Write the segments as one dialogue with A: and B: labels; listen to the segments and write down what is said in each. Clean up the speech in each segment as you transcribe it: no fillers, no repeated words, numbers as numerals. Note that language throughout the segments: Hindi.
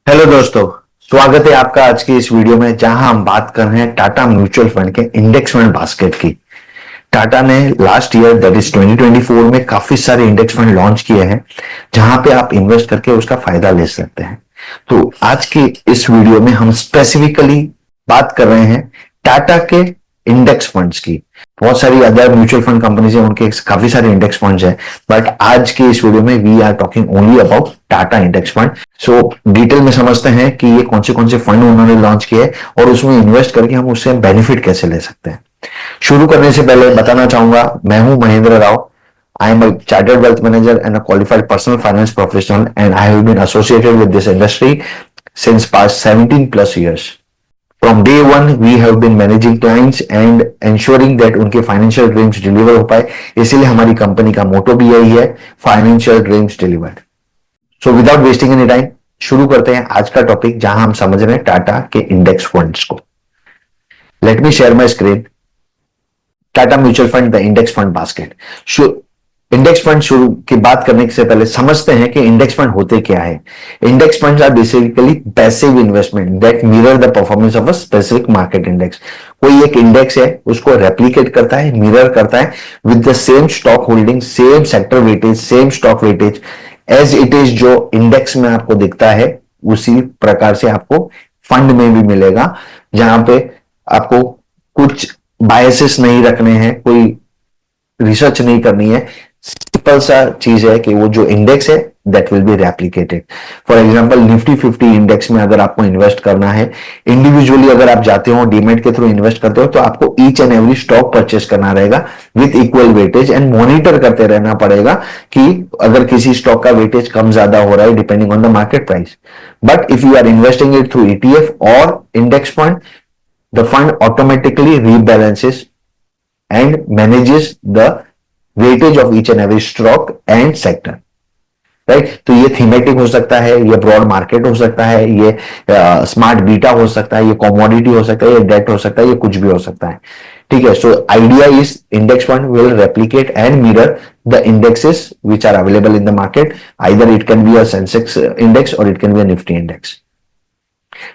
A: हेलो दोस्तों। स्वागत है आपका आज की इस वीडियो में, जहां हम बात कर रहे हैं टाटा म्यूचुअल फंड के इंडेक्स फंड बास्केट की। टाटा ने लास्ट ईयर दैट इज 2024 में काफी सारे इंडेक्स फंड लॉन्च किए हैं, जहां पे आप इन्वेस्ट करके उसका फायदा ले सकते हैं। तो आज की इस वीडियो में हम स्पेसिफिकली बात कर रहे हैं टाटा के इंडेक्स फंड्स की। बहुत सारी अदर म्यूचुअल फंड कंपनीज है, उनके काफी सारे इंडेक्स फंड्स हैं, बट आज की इस वीडियो में we are talking only about Tata index fund. So detail में समझते हैं कि ये कौन से फंड उन्होंने लॉन्च किए और उसमें इन्वेस्ट करके हम उससे बेनिफिट कैसे ले सकते हैं। शुरू करने से पहले बताना चाहूंगा, मैं हूं Mahendra Rao. I am a chartered wealth manager and a qualified personal finance professional, and I have been associated with this industry since past 17 plus years. From day one, we have been managing clients and ensuring that उनके financial dreams deliver हो पाए। इसीलिए हमारी कंपनी का मोटो भी यही है, financial dreams delivered. So without wasting any time शुरू करते हैं आज का टॉपिक, जहां हम समझ रहे हैं टाटा के इंडेक्स फंड्स को। Let me share my screen. Tata mutual fund the index fund basket. Index fund शुरू की बात करने से पहले समझते हैं कि इंडेक्स फंड होते क्या है। Index funds are basically passive investment that mirror the performance of a specific market index. कोई एक इंडेक्स है, उसको रेप्लिकेट करता है, मिरर करता है with the same stock holding, same sector weightage, same stock weightage as it is. जो इंडेक्स में आपको दिखता है उसी प्रकार से आपको फंड में भी मिलेगा, जहां पे आपको कुछ बायसेस नहीं रखने हैं, कोई रिसर्च नहीं करनी है। सिंपल सा चीज है कि वो जो इंडेक्स है that will B replicated. For example Nifty 50 index में अगर आपको इन्वेस्ट करना है, इंडिविजुअली अगर आप जाते हो डीमेट के थ्रू इन्वेस्ट करते हो, तो आपको each and every stock purchase करना रहेगा with equal weightage and monitor करते रहना पड़ेगा कि अगर किसी स्टॉक का वेटेज कम ज्यादा हो रहा है depending on the market price. But if you are investing it through ETF or index fund, the fund automatically rebalances and manages the weightage of each and every stock and sector, right. तो ये थीमेटिक हो सकता है, ये ब्रॉड मार्केट हो सकता है, ये स्मार्ट बीटा हो सकता है, ये कॉमोडिटी हो सकता है, ये डेट हो सकता है, ये कुछ भी हो सकता है। ठीक है। So idea is index fund will replicate and mirror the indexes which are available in the market. Either it can be a Sensex index or it can be a Nifty index.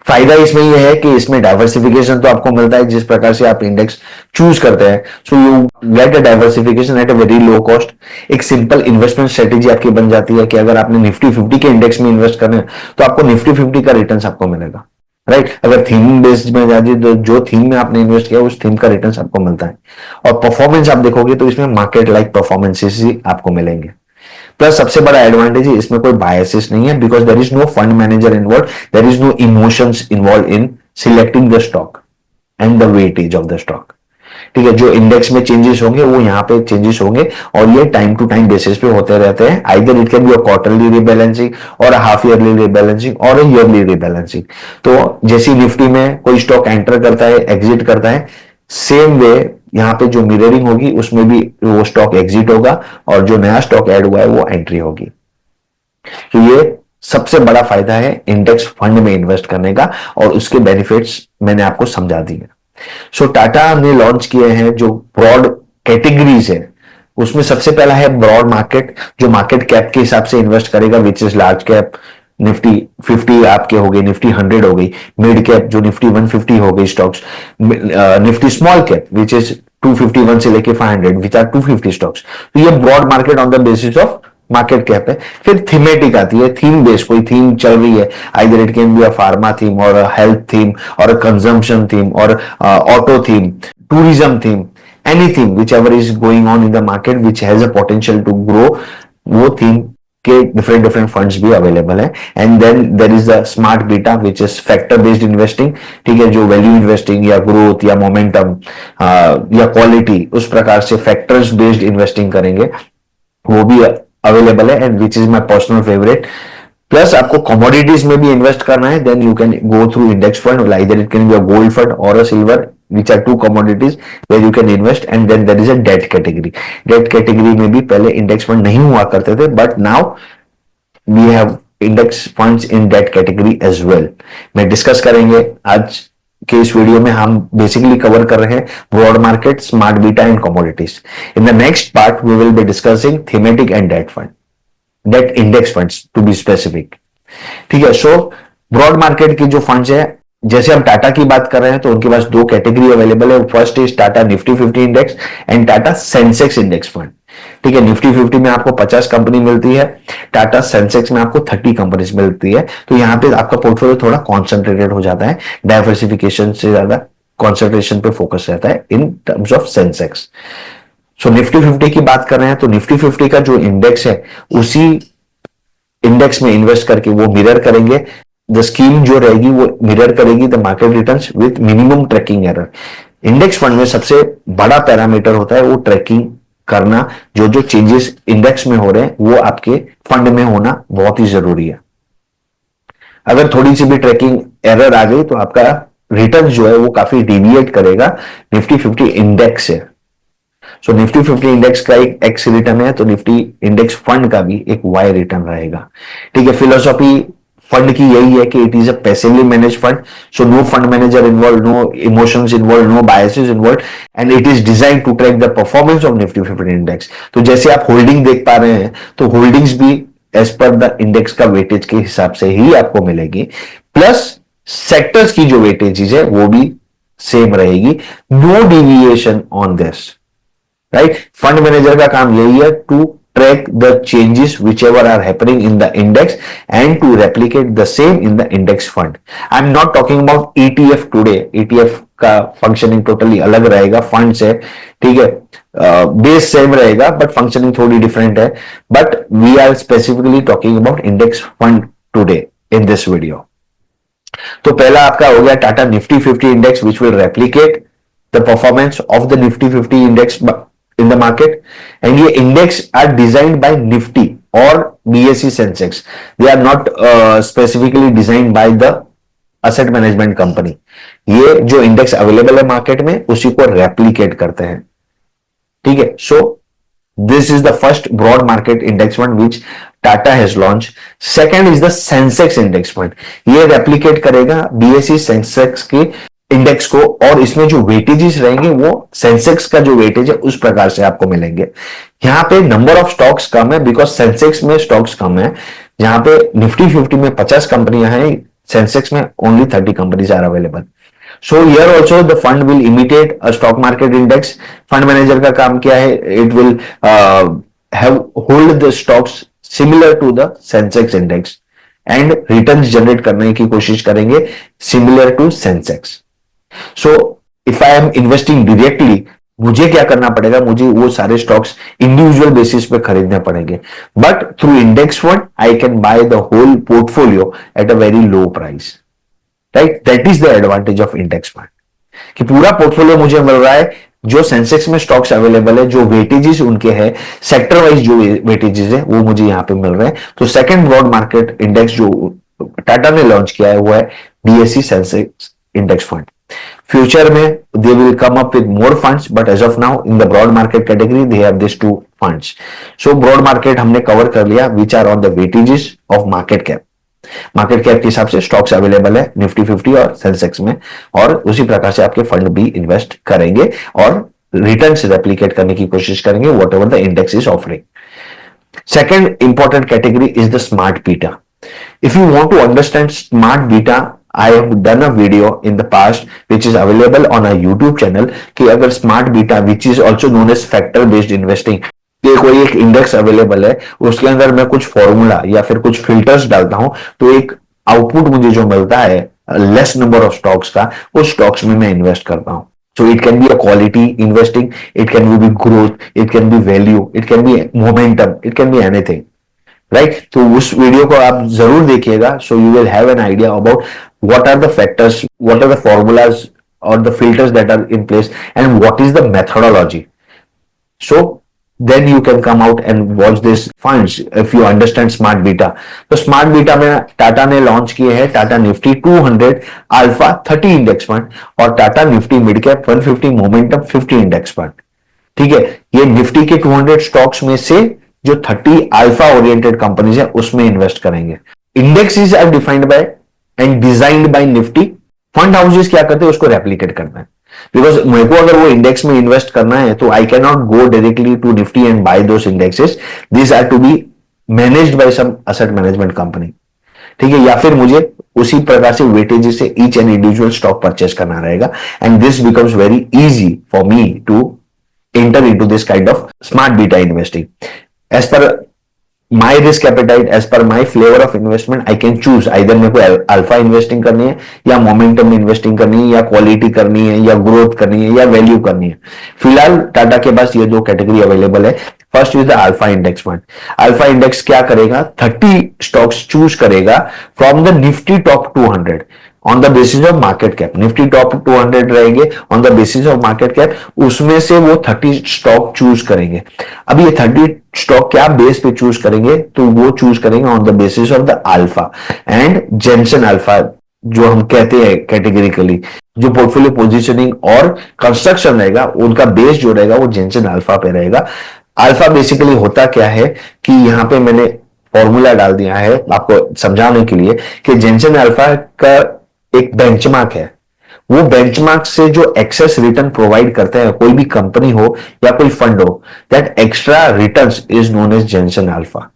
A: फायदा इसमें यह है कि इसमें डाइवर्सिफिकेशन तो आपको मिलता है जिस प्रकार से आप इंडेक्स चूज करते हैं। So you get a diversification eight a very low cost. एक सिंपल इन्वेस्टमेंट स्ट्रेटेजी आपकी बन जाती है कि अगर आपने निफ्टी 50 के इंडेक्स में इन्वेस्ट करना है तो आपको निफ्टी 50 का रिटर्न आपको मिलेगा, राइट। अगर थीम बेस्ड में जाती है तो जो थीम में आपने इन्वेस्ट किया उस थीम का रिटर्न आपको मिलता है। और परफॉर्मेंस आप देखोगे तो इसमें मार्केट लाइक परफॉर्मेंसेस ही आपको मिलेंगे। प्लस सबसे बड़ा एडवांटेज है इसमें कोई बायसेस नहीं है, because there is no fund manager involve, there is no emotions involve in selecting the stock and the weightage of the stock. ठीक है। जो इंडेक्स में चेंजेस होंगे वो यहाँ पे चेंजेस होंगे और ये टाइम टू टाइम बेसिस पे होते रहते हैं। Either it can be a quarterly rebalancing और हाफ ईयरली रिबैलेंसिंग और ईयरली रिबैलेंसिंग। तो जैसी निफ्टी में कोई स्टॉक एंटर करता है, एग्जिट करता है, सेम वे यहां पे जो मिररिंग होगी उसमें भी वो स्टॉक एग्जिट होगा और जो नया स्टॉक ऐड हुआ है वो एंट्री होगी। तो ये सबसे बड़ा फायदा है इंडेक्स फंड में इन्वेस्ट करने का और उसके बेनिफिट्स मैंने आपको समझा दिए। सो टाटा ने लॉन्च किए हैं जो ब्रॉड कैटेगरीज है, उसमें सबसे पहला है ब्रॉड मार्केट, जो मार्केट कैप के हिसाब से इन्वेस्ट करेगा, which is large cap Nifty 50 आपके हो गई, निफ्टी 100 हो गई। मिड कैप जो निफ्टी 150 हो गई stocks, Nifty small cap which is 251 से लेके 500 विच आर 250 स्टॉक्स। तो ये broad market on the basis of market cap है। फिर थीमेटिक आती है, थीम बेस्ड, कोई थीम चल रही है, either it can be a pharma theme और हेल्थ थीम और कंजम्पशन थीम और auto theme, tourism theme, anything whichever is going on in the market which has a potential to grow, वो थीम के डिफरेंट डिफरेंट फंड्स भी अवेलेबल है। And then there is the smart beta which is factor based investing. ठीक है। जो वैल्यू इन्वेस्टिंग या ग्रोथ या मोमेंटम या क्वालिटी, उस प्रकार से फैक्टर्स बेस्ड इन्वेस्टिंग करेंगे, वो भी अवेलेबल है and which is my personal favourite. Plus आपको कमोडिटीज में भी इन्वेस्ट करना है, then you can go through index fund, either it can be a gold fund or a silver, which are two commodities where you can invest, and then there is a debt category. Debt category में भी पहले इंडेक्स फंड नहीं हुआ करते थे, but now we have index funds in debt category as well. मैं डिस्कस करेंगे आज के इस वीडियो में। हम बेसिकली कवर कर रहे हैं broad market, smart beta and commodities. In the next part we will be discussing thematic and debt fund, debt index funds to be specific. ठीक है। सो ब्रॉड मार्केट की जो फंड्स है, जैसे हम टाटा की बात कर रहे हैं तो उनके पास दो कैटेगरी अवेलेबल है। First is Tata Nifty 50 index and Tata Sensex index fund. ठीक है, निफ्टी 50 में आपको 50 कंपनी मिलती है, टाटा सेंसेक्स में आपको 30 कंपनीज मिलती है। तो यहां पे आपका पोर्टफोलियो थोड़ा कॉन्सेंट्रेटेड हो जाता है, डाइवर्सिफिकेशन से ज्यादा कॉन्सेंट्रेशन पे फोकस रहता है in terms of Sensex. So Nifty 50 की बात कर रहे हैं तो निफ्टी 50 का जो इंडेक्स है उसी इंडेक्स में इन्वेस्ट करके वो मिरर करेंगे, द स्कीम जो रहेगी वो मिरर करेगी the market returns with minimum tracking error. Index fund में सबसे बड़ा पैरामीटर होता है वो ट्रैकिंग करना, जो जो चेंजेस इंडेक्स में हो रहे हैं वो आपके फंड में होना बहुत ही जरूरी है। अगर थोड़ी सी भी ट्रैकिंग एरर आ गई तो आपका रिटर्न जो है वो काफी डिविएट करेगा निफ्टी 50 इंडेक्स से। सो निफ्टी 50 इंडेक्स का एक एक्स रिटर्न है, तो निफ्टी इंडेक्स फंड का भी एक वाई रिटर्न रहेगा। ठीक है, फिलोसॉफी फंड की यही है कि it is a passively manage fund, so no fund manager involve, no emotions involve, no biases involve, and it is design to track the performance of Nifty 50 index. तो जैसे आप होल्डिंग देख पा रहे हैं तो होल्डिंग्स भी एज पर द इंडेक्स का वेटेज के हिसाब से ही आपको मिलेगी, प्लस सेक्टर्स की जो वेटेजेस है वो भी सेम रहेगी, no deviation on this. Right, fund manager का काम यही है to track the changes whichever are happening in the index and to replicate the same in the index fund. I'm not talking about ETF today. ETF का फंक्शनिंग टोटली अलग रहेगा फंड से, ठीक है, बेस सेम रहेगा बट फंक्शनिंग थोड़ी डिफरेंट है। But we are specifically talking about index fund today in this video. तो पहला आपका हो गया Tata Nifty 50 index which will replicate the performance of the Nifty 50 index in the market, and ये index are designed by Nifty or BSE Sensex. They are not specifically designed by the asset management company. ये जो इंडेक्स अवेलेबल है मार्केट में उसी को रेप्लीकेट करते हैं। ठीक है, so this is the first broad market index fund which Tata has launch. Second is the Sensex index fund, ये रेप्लीकेट करेगा बीएसई सेंसेक्स की इंडेक्स को, और इसमें जो वेटेजेस रहेंगे वो सेंसेक्स का जो वेटेज है उस प्रकार से आपको मिलेंगे। यहां पे नंबर ऑफ स्टॉक्स कम है बिकॉज सेंसेक्स में स्टॉक्स कम है। जहां पे निफ्टी 50 में 50 कंपनियां हैं, सेंसेक्स में only 30 companies are available. So here also the fund will imitate a stock market index. Fund manager का काम क्या है, it will have hold the stocks similar to the Sensex index and returns generate करने की कोशिश करेंगे similar to Sensex. So if I am investing directly, मुझे क्या करना पड़ेगा, मुझे वो सारे स्टॉक्स इंडिविजुअल बेसिस पे खरीदने पड़ेंगे, but through index fund I can buy the whole portfolio at a very low price. Right, that is the advantage of index fund कि पूरा पोर्टफोलियो मुझे मिल रहा है, जो सेंसेक्स में स्टॉक्स अवेलेबल है, जो वेटेजेस उनके हैं, सेक्टर वाइज जो वेटेजेस है वो मुझे यहां पे मिल रहे हैं। तो सेकंड ब्रॉड मार्केट इंडेक्स जो टाटा ने लॉन्च किया है वो है BSE Sensex index fund. Future में they will come up with more funds, but as of now in the broad market category they have these two funds. So broad market हमने कवर कर लिया, which are on the weightages of market cap. Market cap के हिसाब से स्टॉक्स अवेलेबल है निफ्टी 50 और सेंसेक्स में, और उसी प्रकार से आपके फंड भी इन्वेस्ट करेंगे और रिटर्न से रेप्लीकेट करने की कोशिश करेंगे whatever the index is offering. Second important category is the smart beta. If you want to understand smart beta, I have done a video in the past which is available on our YouTube channel कि अगर smart beta which is also known as factor based investing, कि कोई एक इंडेक्स अवेलेबल है उसके अंदर मैं कुछ फॉर्मूला या फिर कुछ फिल्टर्स डालता हूं तो एक आउटपुट मुझे जो मिलता है लेस नंबर ऑफ स्टॉक्स का, उस स्टॉक्स में मैं इन्वेस्ट करता हूं। So it can be a quality investing, it can be growth, it can be value, it can be momentum, it can be anything. Right, तो उस वीडियो को आप जरूर देखिएगा, so you will have an idea about what are the factors, what are the formulas or the filters that are in place and what is the methodology. So then you can come out and watch this funds if you understand smart beta. तो स्मार्ट बीटा में टाटा ने लॉन्च किए हैं Tata Nifty 200 alpha 30 index fund और Tata Nifty mid cap 150 momentum 50 index fund. ठीक है, ये निफ्टी के 200 स्टॉक्स में से जो 30 अल्फा ओरिएंटेड कंपनीज है उसमें इन्वेस्ट करेंगे। Indexes are defined by and designed by Nifty. Fund houses क्या करते हैं, उसको रेप्लिकेट करना है। बिकॉज मेरे को अगर वो इंडेक्स में इन्वेस्ट करना है तो I can not go directly to Nifty and buy those indexes, this are to be managed by some asset management company. ठीक है, या फिर मुझे उसी प्रकार से वेटेज से each and individual stock purchase करना रहेगा, and this becomes very easy for me to enter into this kind of smart beta investing as per my risk appetite, as per my flavor of investment. I can choose either मेरे को अल्फा इन्वेस्टिंग करनी है, या मोमेंटम इन्वेस्टिंग करनी है, या क्वालिटी करनी है, या ग्रोथ करनी है, या वैल्यू करनी है. फिलहाल टाटा के पास ये दो कैटेगरी अवेलेबल है. First is the alpha index fund. Alpha index क्या करेगा, 30 स्टॉक्स चूज करेगा from the Nifty top 200 on the basis of market cap. Nifty top 200 रहेंगे on the basis of market cap, उसमें से वो 30 स्टॉक चूज करेंगे. अब ये 30 स्टॉक क्या बेस पे चूज करेंगे, तो वो चूज करेंगे on the basis of the alpha and Jensen alpha, जो हम कहते हैं कैटेगरिकली. जो पोर्टफोलियो पोजीशनिंग और कंस्ट्रक्शन रहेगा, उनका बेस जो रहेगा वो जेनसन अल्फा पे रहेगा. अल्फा बेसिकली होता क्या है कि यहां पे मैंने फॉर्मूला डाल दिया है आपको समझाने के लिए कि जेनसन अल्फा का एक बेंचमार्क है. वो बेंचमार्क से जो एक्सेस रिटर्न प्रोवाइड करते हैं कोई भी कंपनी हो या कोई फंड हो, that extra returns is known as Jensen alpha.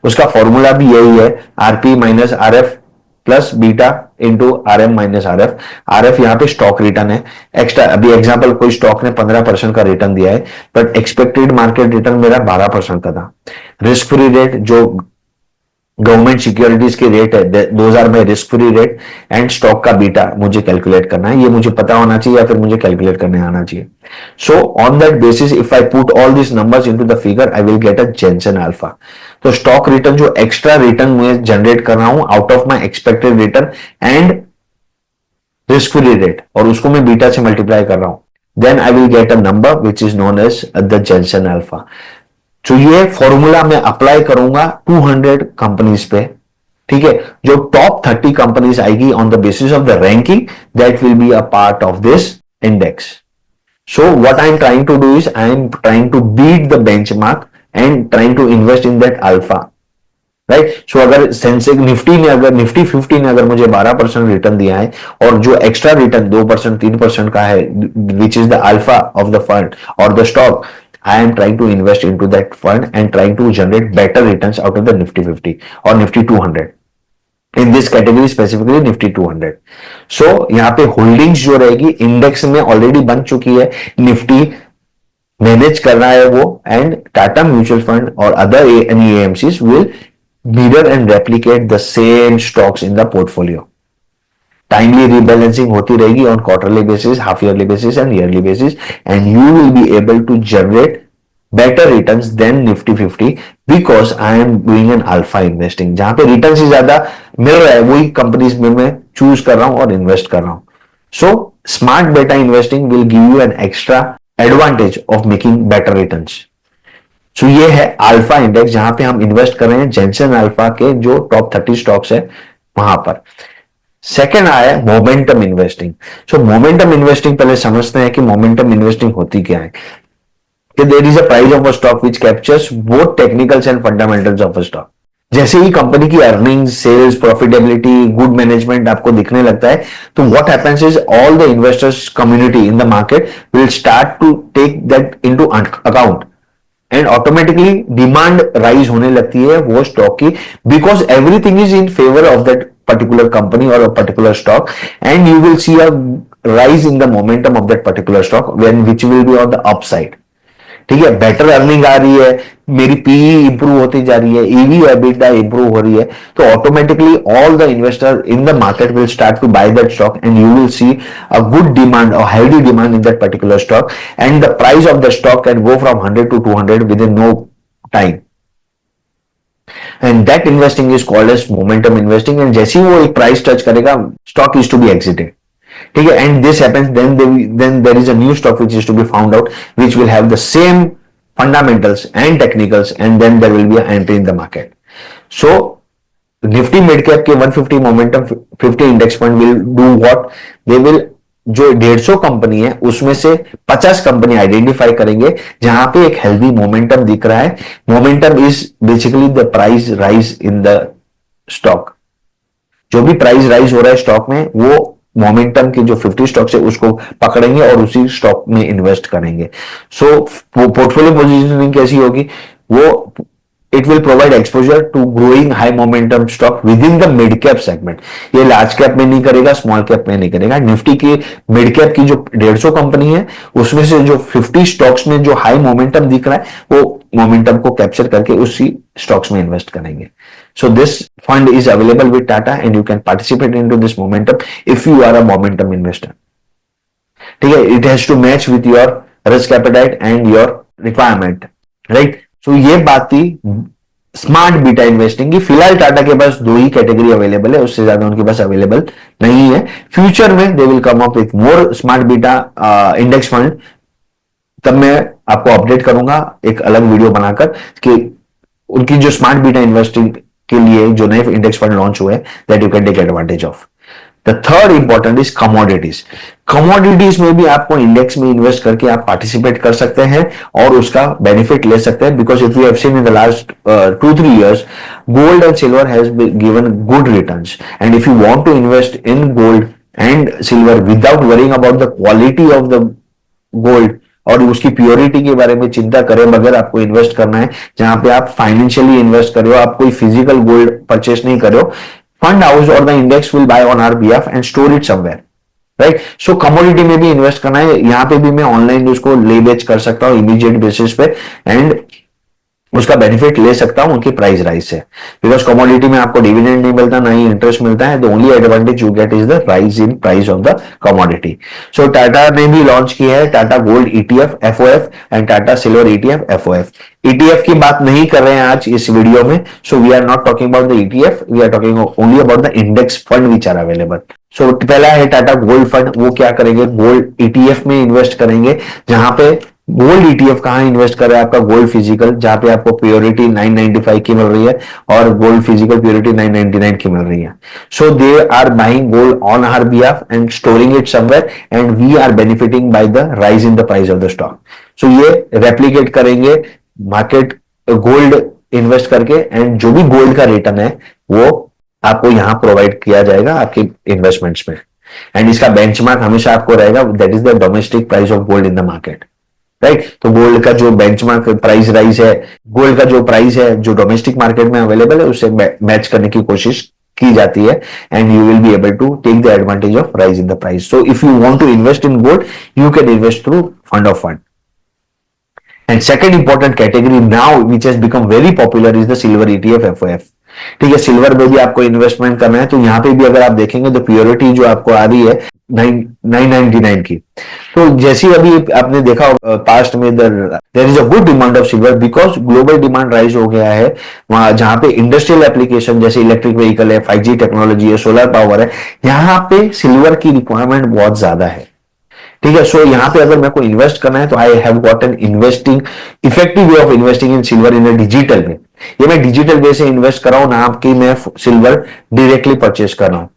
A: उसका फॉर्मूला भी यही है, RP minus RF plus beta into RM minus RF. RF यहां पे स्टॉक रिटर्न है एक्स्ट्रा. अभी एग्जांपल, कोई स्टॉक ने 15% का रिटर्न दिया है, बट एक्सपेक्टेड मार्केट रिटर्न मेरा 12% का था. रिस्क फ्री रेट जो गवर्नमेंट सिक्योरिटीज के रेट है, 2000 में risk free rate and stock का बीटा मुझे कैलकुलेट करना है. ये मुझे पता होना चाहिए या फिर मुझे कैलकुलेट करने आना चाहिए. So on that basis if I put all this numbers into the figure, I will get a Jensen alpha. तो स्टॉक रिटर्न जो एक्स्ट्रा रिटर्न मैं जनरेट कर रहा हूं out of my expected return and risk free rate, और उसको मैं बीटा से मल्टीप्लाई कर रहा हूं, then I will get a number which is known as the Jensen alpha. तो ये फॉर्मूला मैं अप्लाई करूंगा 200 कंपनीज पे. ठीक है, जो टॉप 30 कंपनीज आएगी on the basis of the ranking, that will be a part of this index. So what I am trying to do is I am trying to beat the benchmark and trying to invest in that alpha, right. So अगर सेंसेक्स निफ्टी 50 ने अगर मुझे 12% रिटर्न दिया है, और जो एक्स्ट्रा रिटर्न 2% 3% का है, which is the alpha of the fund or the stock, I am trying to invest into that fund and trying to generate better returns out of the Nifty 50 or Nifty 200. In this category specifically Nifty 200. So यहाँ पे होल्डिंग्स जो रहेगी इंडेक्स में ऑलरेडी बन चुकी है, निफ्टी मैनेज करना है वो, एंड टाटा म्यूचुअल फंड और other AMCs will mirror and replicate the same stocks in the portfolio. Timely rebalancing होती रहेगी on quarterly basis, half yearly basis and yearly basis, and you will be able to generate better returns than Nifty 50 because I am doing an alpha investing. जहां पे रिटर्न से ज्यादा मिल रहा है वही कंपनीज में मैं चूज कर रहा हूं और इन्वेस्ट कर रहा हूं. So smart beta investing will give you an extra advantage of making better returns. So ये है अल्फा इंडेक्स जहां पे हम इन्वेस्ट कर रहे हैं जेनसन अल्फा के जो टॉप 30 स्टॉक्स है वहां पर. सेकेंड आया है मोमेंटम इन्वेस्टिंग. सो मोमेंटम इन्वेस्टिंग पहले समझते हैं कि मोमेंटम इन्वेस्टिंग होती क्या है. कि there is a price of a stock which captures both technicals and fundamentals of a stock. जैसे ही कंपनी की earnings, sales, profitability, good management आपको दिखने लगता है, तो what happens is all the investors community in the market will start to take that into account and automatically demand rise होने लगती है वो स्टॉक की, because everything is in favour of that particular company or a particular stock, and you will see a rise in the momentum of that particular stock which will be on the upside. ठीक है, बेटर अर्निंग आ रही है, मेरी पीई इंप्रूव होती जा रही है, ईवी एबिटा इंप्रूव हो रही है, तो automatically all the investor in the market will start to buy that stock and you will see a good demand or healthy demand in that particular stock and the price of the stock can go from 100 to 200 within no time. And that investing is called as momentum investing. And जैसे ही वो एक प्राइस टच करेगा, stock is to be exited. ठीक है, and this happens then there is a new stock which is to be found out which will have the same fundamentals and technicals, and then there will be an entry in the market. So Nifty mid cap के 150 momentum 50 index fund will do what? They will जो 150 कंपनी है उसमें से 50 कंपनी आइडेंटिफाई करेंगे जहां पे एक हेल्दी मोमेंटम दिख रहा है. Momentum is basically the price rise in the stock. जो भी प्राइस राइज हो रहा है स्टॉक में, वो मोमेंटम के जो 50 स्टॉक्स है उसको पकड़ेंगे और उसी स्टॉक में इन्वेस्ट करेंगे. सो पोर्टफोलियो पोजीशनिंग कैसी होगी, वो It will provide exposure to growing high momentum stock within the mid cap segment. ये लार्ज कैप में नहीं करेगा, स्मॉल कैप में नहीं करेगा. निफ्टी की मिड कैप की जो 150 कंपनी है उसमें से जो 50 स्टॉक्स में जो हाई मोमेंटम दिख रहा है वो मोमेंटम को कैप्चर करके उसी स्टॉक्स में इन्वेस्ट करेंगे. So this fund is available with Tata and you can participate into this momentum if you are a momentum investor. ठीक है, it has to match with your risk appetite and your requirement, right. So ये बात थी स्मार्ट बीटा इन्वेस्टिंग की. फिलहाल टाटा के पास 2 ही कैटेगरी अवेलेबल है, उससे ज्यादा उनके पास अवेलेबल नहीं है. फ्यूचर में they will come up with more smart beta index fund. तब मैं आपको अपडेट करूंगा एक अलग वीडियो बनाकर कि उनकी जो स्मार्ट बीटा इन्वेस्टिंग के लिए जो नए इंडेक्स फंड लॉन्च हुए that you can take advantage of. The third important is commodities. Commodities में भी आपको इंडेक्स में इन्वेस्ट करके आप पार्टिसिपेट कर सकते हैं और उसका बेनिफिट ले सकते हैं. Because if you have seen in the last 2-3 years gold and silver has given good returns, and if you want to invest in gold and silver without worrying about the quality of the gold और उसकी प्योरिटी के बारे में चिंता करें बगैर आपको इन्वेस्ट करना है, जहां पे आप फाइनेंशियली इन्वेस्ट कर रहे हो, आप कोई फिजिकल गोल्ड परचेस नहीं कर रहे हो, फंड हाउस और the index will buy on our behalf and store it somewhere, right. So commodity में भी इन्वेस्ट करना है. यहां पे भी मैं ऑनलाइन उसको ले बेच कर सकता हूं इमीडिएट बेसिस पे एंड उसका बेनिफिट ले सकता हूं उनकी प्राइस राइज से. बिकॉज कमोडिटी में आपको डिविडेंड नहीं मिलता, ना ही इंटरेस्ट मिलता है. The only advantage you get is the rise in price of the commodity. So Tata ने भी लॉन्च किया है Tata gold ETF FOF and Tata silver ETF FOF. ETF की बात नहीं कर रहे हैं आज इस वीडियो में. So we are not talking about the ETF, we are talking only about the index fund which are available. So पहला है टाटा गोल्ड फंड. वो क्या करेंगे, गोल्ड ईटीएफ में इन्वेस्ट करेंगे. जहां पे गोल्ड ईटीएफ कहां इन्वेस्ट कर रहा है आपका, गोल्ड फिजिकल, जहां पे आपको प्योरिटी 995 की मिल रही है और गोल्ड फिजिकल प्योरिटी 999 की मिल रही है. So they are buying gold on our behalf and storing it somewhere and we are benefiting by the rise in the price of the stock. So ये रेप्लीकेट करेंगे मार्केट गोल्ड इन्वेस्ट करके एंड जो भी गोल्ड का रिटर्न है वो आपको यहां प्रोवाइड किया जाएगा आपके इन्वेस्टमेंट्स में. एंड इसका बेंचमार्क हमेशा आपको रहेगा, that is the domestic price of gold in the market, right. तो गोल्ड का जो बेंचमार्क प्राइस राइज है, गोल्ड का जो प्राइस है जो डोमेस्टिक मार्केट में अवेलेबल है उससे मैच करने की कोशिश की जाती है and you will be able to take the advantage of rise in the price. So if you want to invest in gold you can invest through fund of fund. And second important category now which has become very popular is the silver ETF FOF. ठीक है, सिल्वर में भी आपको इन्वेस्टमेंट करना है तो यहां पे भी अगर आप देखेंगे तो प्योरिटी जो आपको आ रही है 999 की. तो जैसी अभी आपने देखा पास्ट में there is a good demand of silver because global demand rise हो गया है. वहां जहां पे इंडस्ट्रियल एप्लीकेशन जैसे इलेक्ट्रिक व्हीकल है, 5G टेक्नोलॉजी है, सोलर पावर है, यहां पे सिल्वर की रिक्वायरमेंट बहुत ज्यादा है. ठीक है, सो यहां पे अगर मेरे को इन्वेस्ट करना है तो I have got an investing effective way of investing in silver in digital way. ये मैं डिजिटल वे से इन्वेस्ट कर रहा हूं ना आपकी मैं सिल्वर डायरेक्टली परचेस कर रहा हूं.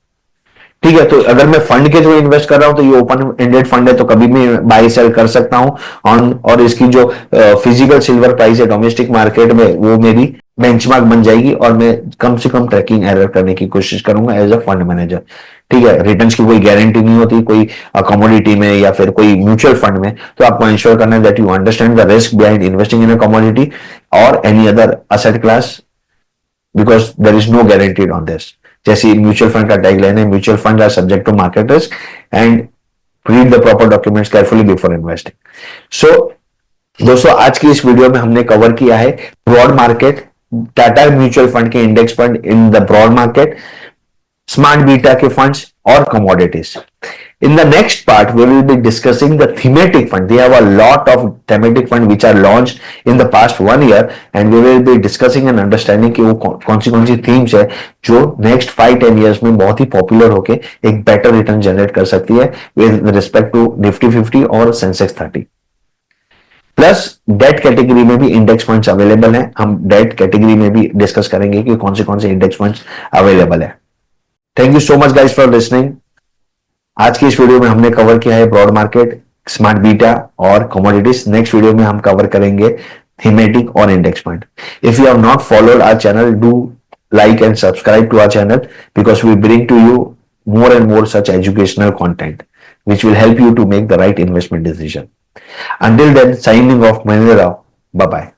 A: ठीक है, तो अगर मैं फंड के थ्रू इन्वेस्ट कर रहा हूं तो ये ओपन एंडेड फंड है तो कभी भी बाय सेल कर सकता हूं ऑन. और इसकी जो फिजिकल सिल्वर प्राइस है डोमेस्टिक मार्केट में वो मेरी बेंचमार्क बन जाएगी और मैं कम से कम ट्रैकिंग एरर करने की कोशिश करूंगा एज अ फंड मैनेजर. ठीक है, रिटर्न्स की कोई गारंटी नहीं होती कोई कमोडिटी में या फिर कोई म्यूचुअल फंड में. तो आपको इंश्योर करना है that you understand the risk behind investing in a commodity और any other asset class because there is no guaranteed on this. जैसे म्यूचुअल फंड का टैगलाइन है, mutual fund are subject to market risk and read the proper documents carefully before investing. So दोस्तों आज की इस वीडियो में हमने कवर किया है broad market, Tata mutual fund के index fund in the broad market, smart beta के फंड्स और commodities. In the next part, we will be discussing the thematic fund. They have a lot of thematic fund which are launched in the past 1 year, and we will be discussing and understanding कि वो कौन सी themes है जो next 5-10 years में बहुत ही popular होके एक better return generate कर सकती है with respect to Nifty 50 और Sensex 30. प्लस डेट कैटेगरी में भी इंडेक्स फंड्स अवेलेबल हैं. हम डेट कैटेगरी में भी डिस्कस करेंगे कि कौन से इंडेक्स फंड्स अवेलेबल है. Thank you so much guys for listening. आज की इस वीडियो में हमने कवर किया है ब्रॉड मार्केट, स्मार्ट बीटा और कमोडिटीज. नेक्स्ट वीडियो में हम कवर करेंगे थीमेटिक और index fund. If you have not followed our channel, do like and subscribe to our channel because we bring to you more and more such educational content which will help you to make the right investment decision. Until then, signing off, Manila Rao. Bye bye.